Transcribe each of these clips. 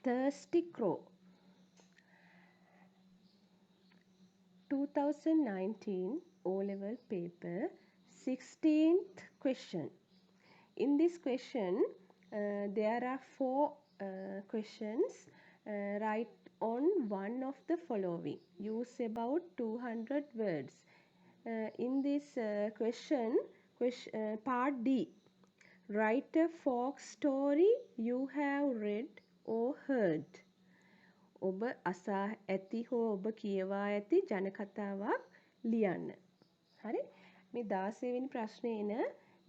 Thirsty Crow. 2019 O-level paper, 16th question. In this question, there are four questions. Write on one of the following. Use about 200 words. In this question, part D. Write a folk story you have read or heard. ඔබ අසා ඇති හෝ ඔබ කියවා ඇති ජනකතාවක් ලියන්න. හරි? මේ 16 වෙනි ප්‍රශ්නේ එන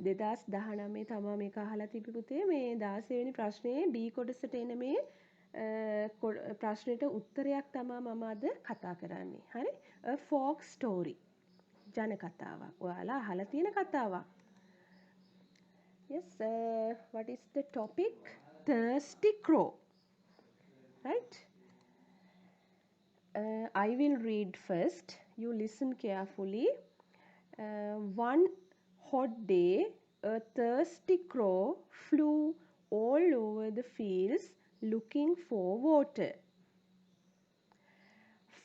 2019 තමයි මේක අහලා තිබි පුතේ. මේ 16 වෙනි ප්‍රශ්නේ B කොටසට එන මේ ප්‍රශ්නෙට උත්තරයක් තමයි මම අද කතා කරන්නේ. හරි? A folk story. ජනකතාවක්. ඔයාලා අහලා තියෙන කතාවක්. Yes, what is the topic? Thirsty Crow. Right? I will read first. You listen carefully. One hot day, a thirsty crow flew all over the fields looking for water.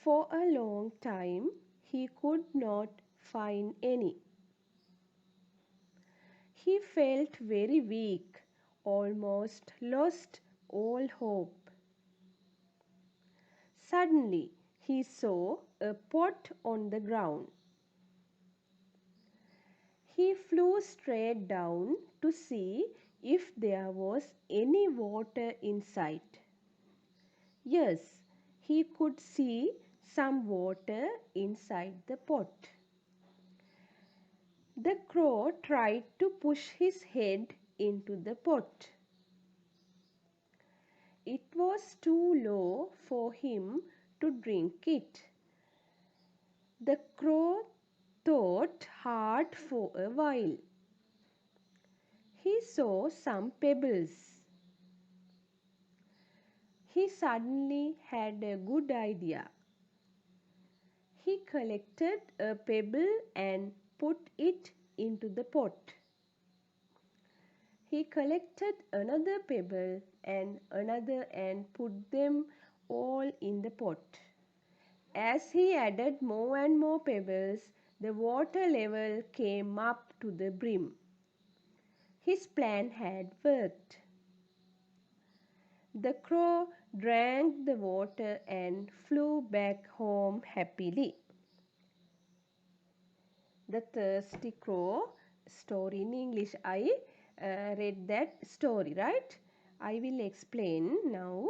For a long time, he could not find any. He felt very weak, almost lost all hope. Suddenly, he saw a pot on the ground. He flew straight down to see if there was any water inside. Yes, he could see some water inside the pot. The crow tried to push his head into the pot. It was too low for him to drink it. The crow thought hard for a while. He saw some pebbles. He suddenly had a good idea. He collected a pebble and put it into the pot. He collected another pebble and another and put them all in the pot. As he added more and more pebbles, the water level came up to the brim. His plan had worked. The crow drank the water and flew back home happily. The Thirsty Crow story in English. I read that story, right? I will explain now.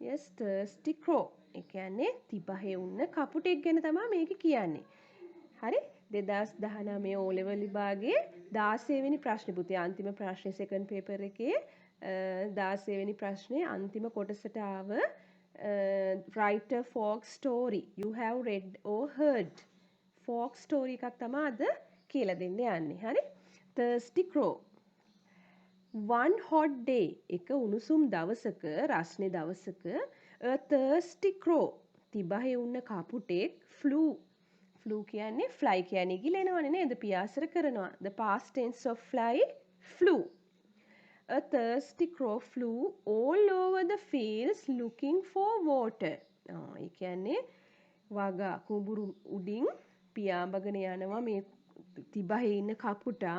Yes, Thirsty Crow. ඒ කියන්නේ තිබහේ උන්න කපුටෙක් ගැන තමයි මේක කියන්නේ. හරි? 2019 O level විභාගයේ 16 වෙනි ප්‍රශ්නේ පුතේ අන්තිම ප්‍රශ්නේ second paper එකේ 16 වෙනි ප්‍රශ්නේ අන්තිම කොටසට ආව write a folk story you have read or heard. folk story එකක් තමයි අද කියලා දෙන්න යන්නේ. හරි? Thirsty Crow. One hot day, එක උණුසුම් දවසක, රස්නේ දවසක, a thirsty crow, තිබහේ උන්න කපුටෙක් flew කියන්නේ fly කියන්නේ ගිලෙනවනේ නේද? පියාසර කරනවා. The past tense of fly, flew. A thirsty crow flew all over the fields looking for water. ඒ කියන්නේ වගා කුඹුරු උඩින් පියාඹගෙන යනවා මේ තිබහේ ඉන්න කපුටා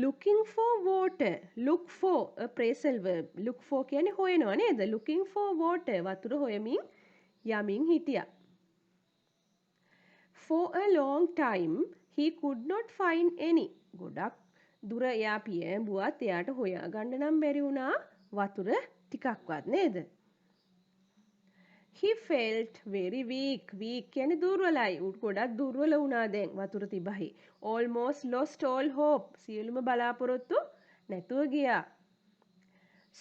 looking for water. Look for a phrasal verb. Look for කියන්නේ හොයනවා නේද? Looking for water. වතුර හොයමින් යමින් හිටියා. For a long time he could not find any. ගොඩක් දුර එයා පියඹුවත් එයාට හොයාගන්න නම් බැරි වුණා වතුර ටිකක්වත් නේද? He felt very weak. Weak කියන්නේ දුර්වලයි. ගොඩක් දුර්වල වුණා දැන් වතුර තිබහේ. Almost lost all hope. සියලුම බලාපොරොත්තු නැතුව ගියා.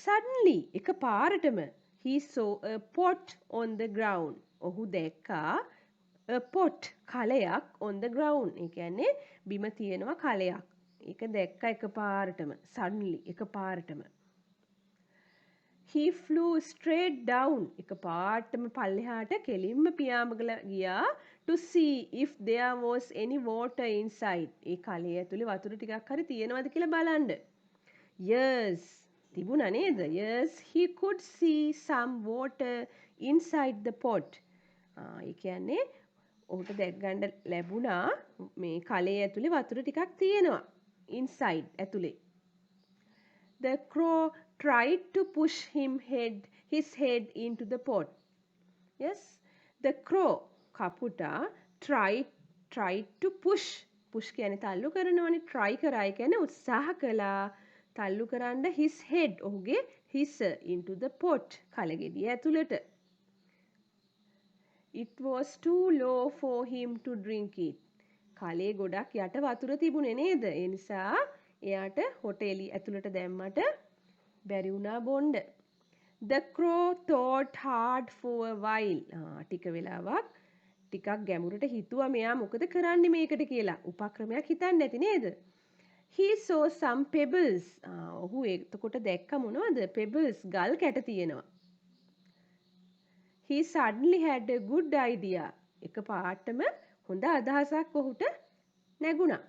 Suddenly එකපාරටම he saw a pot on the ground. ඔහු දැක්කා a pot කලයක් on the ground. ඒ කියන්නේ බිම තියෙනවා කලයක්. ඒක දැක්කා එකපාරටම. Suddenly එකපාරටම. He flew straight down. එකපාරටම පල්ලෙහාට කෙලින්ම පියාඹගලා ගියා to see if there was any water inside. ඒ කලය ඇතුලේ වතුර ටිකක් හරි තියෙනවද කියලා බලන්න. Yes, තිබුණා නේද? Yes, he could see some water inside the pot. ඒ කියන්නේ ඔහුට දැක් ගන්න ලැබුණා මේ කලයේ ඇතුලේ වතුර ටිකක් තියෙනවා. inside ඇතුලේ. The crow tried to push his head into the pot. Yes, the crow කපුටා tried to push කියන්නේ තල්ලු කරනවනේ. try කරා කියන්නේ උත්සාහ කළා තල්ලු කරන්න his head ඔහුගේ හිස into the pot කලගෙඩිය ඇතුළට. It was too low for him to drink it. කලේ ගොඩක් යට වතුර තිබුණේ නේද? ඒ නිසා එයාට හොටෙලි ඇතුළට දැම්මට බැරි වුණා බොන්න. The crow thought hard for a while. ටික වෙලාවක් ටිකක් ගැඹුරට හිතුවා මෙයා මොකද කරන්නේ මේකට කියලා. උපක්‍රමයක් හිතන්නේ නැති නේද? He saw some pebbles. ඔහු එතකොට දැක්ක මොනවද? Pebbles ගල් කැට තියෙනවා. He suddenly had a good idea. එකපාරටම හොඳ අදහසක් ඔහුට නැගුණා.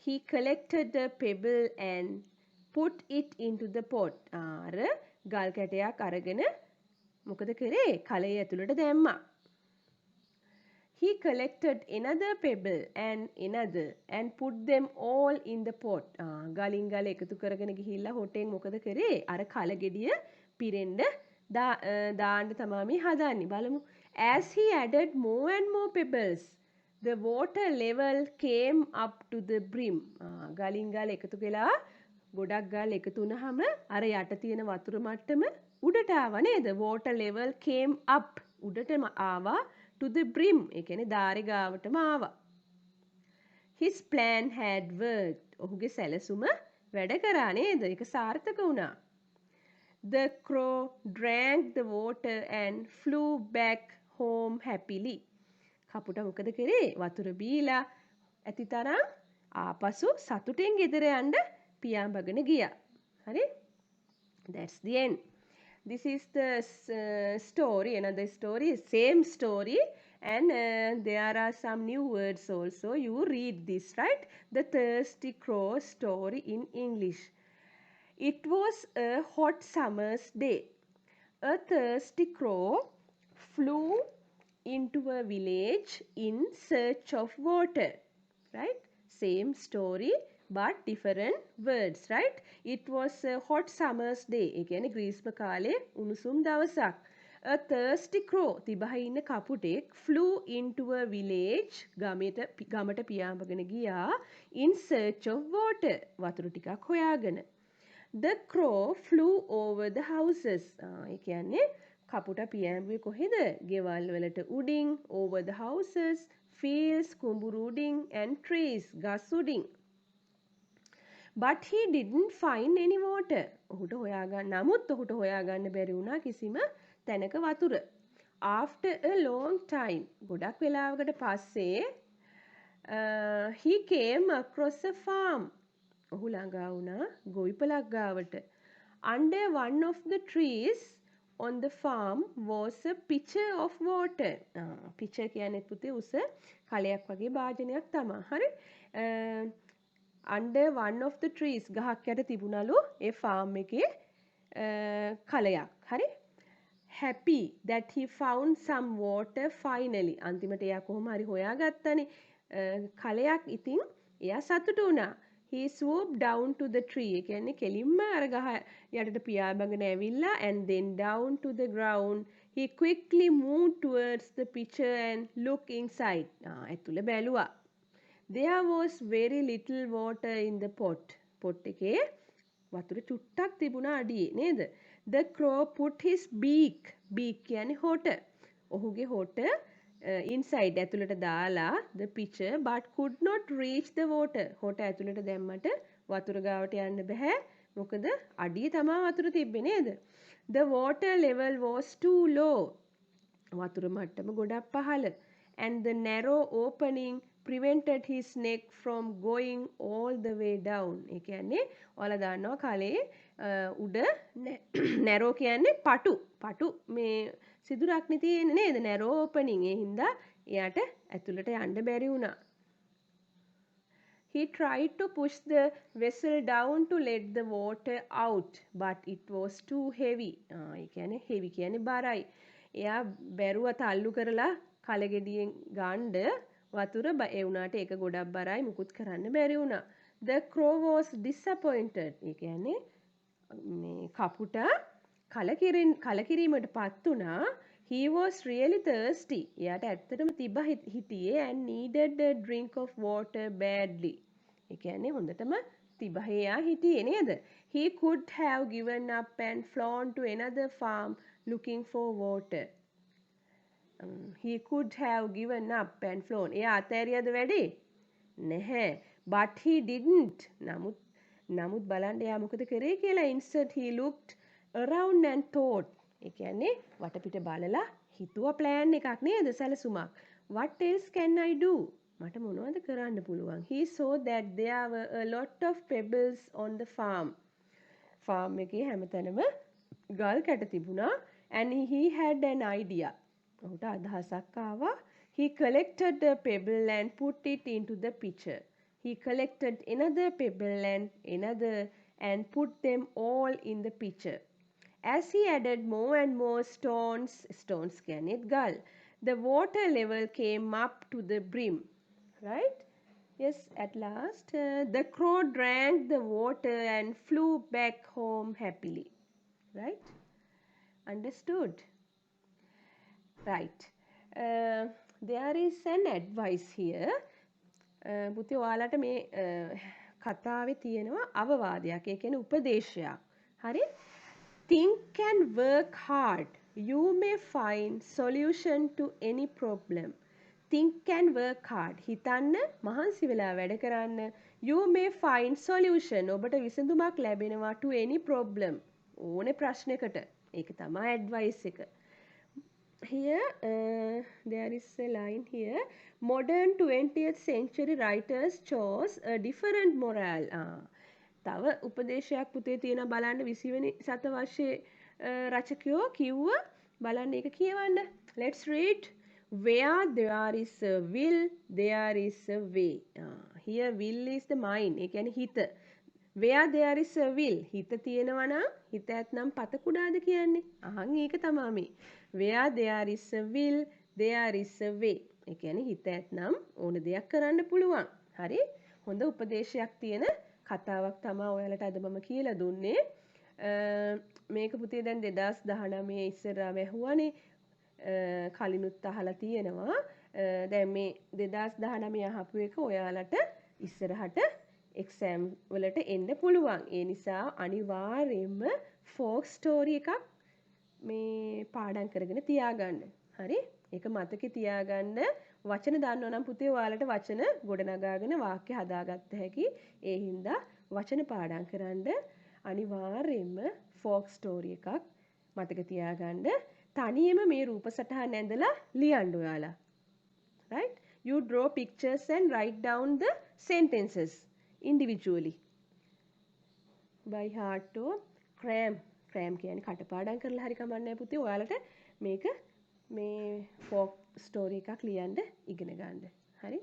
He collected a pebble and put it into the pot. අර ගල් කැටයක් අරගෙන මොකද කරේ? කලයේ ඇතුළට දැම්මා. He collected another pebble and another and put them all in the pot. ගලින් ගල එකතු කරගෙන ගිහිල්ලා හොටෙන් මොකද කරේ? අර කල ගෙඩිය පිරෙන්න දාන්න තමයි මේ හදන්නේ. බලමු. As he added more and more pebbles, the water level came up to the brim. ගලින් ගල එකතු කළා. ගොඩක් ගල් එකතු වුණාම අර යට තියෙන වතුර මට්ටම උඩට ආවා නේද? water level came up. උඩටම ආවා to the brim. ඒ කියන්නේ ධාරේ ගාවටම ආවා. His plan had worked. ඔහුගේ සැලසුම වැඩ කරා නේද? ඒක සාර්ථක වුණා. The crow drank the water and flew back home happily. කපුටා මොකද කරේ? වතුර බීලා ඇතිතරම් ආපසු සතුටෙන් ගෙදර යන්න පියාඹගෙන ගියා. හරි? That's the end. This is the story, another story, same story, and there are some new words also. You read this, right? The Thirsty Crow story in English. It was a hot summer's day. A thirsty crow flew into a village in search of water. Right? Same story but different words, right? It was a hot summer's day. ඒ කියන්නේ ග්‍රීස්ම කාලේ උණුසුම් දවසක්. A thirsty crow තිබහේ ඉන්න කපුටෙක් flew into a village ගමට පියාඹගෙන ගියා in search of water. වතුර ටිකක් හොයාගෙන. The crow flew over the houses. ඒ කියන්නේ කපුටා පියාඹුවේ කොහෙද? ගෙවල් වලට උඩින්, over the houses, fields කුඹුරු උඩින් and trees ගස් උඩින්. But he didn't find any water. ඔහුට හොයාගන්න බැරි වුණා කිසිම තැනක වතුර. After a long time, ගොඩක් වෙලාවකට පස්සේ he came across a farm. ඔහු ළඟා වුණා ගොවිපලක් ගාවට. Under one of the trees on the farm was a pitcher of water. pitcher කියන්නේ පුතේ උස කලයක් වගේ භාජනයක් තමයි. හරි? Under one of the trees ගහක් යට තිබුණලු ඒ farm එකේ කලයක්. හරි? Happy that he found some water finally. අන්තිමට එයා කොහොම හරි හොයාගත්තනේ කලයක්. ඉතින් එයා සතුටු වුණා. He swooped down to the tree. ඒ කියන්නේ කෙලින්ම අර ගහ යටට පියාඹගෙන ඇවිල්ලා and then down to the ground. He quickly moved towards the pitcher and looked inside. ඇතුළ බැලුවා. There was very little water in the pot. pot එකේ වතුර චුට්ටක් තිබුණා අඩියේ නේද? The crow put his beak. beak කියන්නේ හොට. ඔහුගේ හොට inside ඇතුළට දාලා the pitcher but could not reach the water. හොට ඇතුළට දැම්මට වතුර ගාවට යන්න බෑ. මොකද අඩියේ තමා වතුර තිබ්බේ නේද? The water level was too low. වතුර මට්ටම ගොඩක් පහළ. And the narrow opening prevented his neck from going all the way down. ඒ කියන්නේ ඔයාලා දන්නවා කලේ උඩ narrow කියන්නේ පටු මේ සිදුරක්නේ තියෙන්නේ නේද? narrow opening. ඒ හින්දා එයාට ඇතුළට යන්න බැරි වුණා. He tried to push the vessel down to let the water out, but it was too heavy. ඒ කියන්නේ heavy කියන්නේ බරයි. එයා බැරුව තල්ලු කරලා කලගෙඩියෙන් ගන්න වතුර ඒ වුණාට ඒක ගොඩක් බරයි මුකුත් කරන්න බැරි වුණා. The crow was disappointed. ඒ කියන්නේ මේ කපුටා කලකිරීමටපත් වුණා. He was really thirsty. එයාට ඇත්තටම තිබ්බ හිටියේ and needed a drink of water badly. ඒ කියන්නේ හොඳටම තිබ්බ එයා හිටියේ නේද? He could have given up and flown to another farm looking for water. He could have given up and flown. එයා අතෑරියද වැඩේ? නැහැ. But he didn't. නමුත් බලන්න එයා මොකද කරේ කියලා. Instead he looked around and thought. ඒ කියන්නේ වටපිට බලලා හිතුවා plan එකක් නේද සැලසුමක්. What else can I do? මට මොනවද කරන්න පුළුවන්? He saw that there were a lot of pebbles on the farm. farm එකේ හැමතැනම ගල් කැට තිබුණා and he had an idea. ඔහුට අදහසක් ආවා. He collected a pebble and put it into the pitcher. He collected another pebble and another and put them all in the pitcher. As he added more and more stones කියන්නේ ගල්, the water level came up to the brim. Right? Yes, at last the crow drank the water and flew back home happily. Right? Understood? Right. There is an advice here. පුතේ ඔයාලට මේ කතාවේ තියෙනවා අවවාදයක්. ඒ කියන්නේ උපදේශයක්. හරි? Think and work hard. You may find solution to any problem. Think and work hard. හිතන්න මහන්සි වෙලා වැඩ කරන්න. You may find solution. ඔබට විසඳුමක් ලැබෙනවා to any problem. ඕනේ ප්‍රශ්නයකට. ඒක තමයි advice එක. Here there is a line here. Modern 20th century writers chose a different morale. තව උපදේශයක් පුතේ තියෙනවා බලන්න 20 වෙනි සතවර්ෂයේ රචකයෝ කිව්වා බලන්න ඒක කියවන්න. Let's read. Where there is a will, there is a way. Here will is the mind. ඒ කියන්නේ හිත. Where there is a will. හිත තියෙනවා නම් හිත ඇත්නම් පත කුඩාද කියන්නේ. අහන් ඒක තමයි මේ. Where there is a will, there is a way. ඒ කියන්නේ හිත ඇත්නම් ඕන දෙයක් කරන්න පුළුවන්. හරි? හොඳ උපදේශයක් තියෙන කතාවක් තමයි ඔයාලට අද මම කියලා දුන්නේ. මේක පුතේ දැන් 2019 ඉස්සරහම ඇහුවානේ. කලිනුත් අහලා තියෙනවා. දැන් මේ 2019 අහපු එක ඔයාලට ඉස්සරහට එක්සෑම් වලට එන්න පුළුවන්. ඒ නිසා අනිවාර්යයෙන්ම ෆෝක් ස්ටෝරි එකක් මේ පාඩම් කරගෙන තියාගන්න. හරි? ඒක මතකේ තියාගන්න. වචන දන්නවා නම් පුතේ ඔයාලට වචන ගොඩනගාගෙන වාක්‍ය හදාගත්ත හැකි. ඒ හින්දා වචන පාඩම් කරන්න අනිවාර්යයෙන්ම ෆෝක් ස්ටෝරි එකක් මතක තියාගන්න. තනියම මේ රූප සටහන ඇඳලා ලියන්න ඔයාලා. Right? You draw pictures and write down the sentences individually. By heart or cram කියන්නේ කටපාඩම් කරලා හරි කමන්නේ පුතේ ඔයාලට මේක මේ ෆෝක් ස්ටෝරි එකක් ලියන්න ඉගෙන ගන්න. හරි?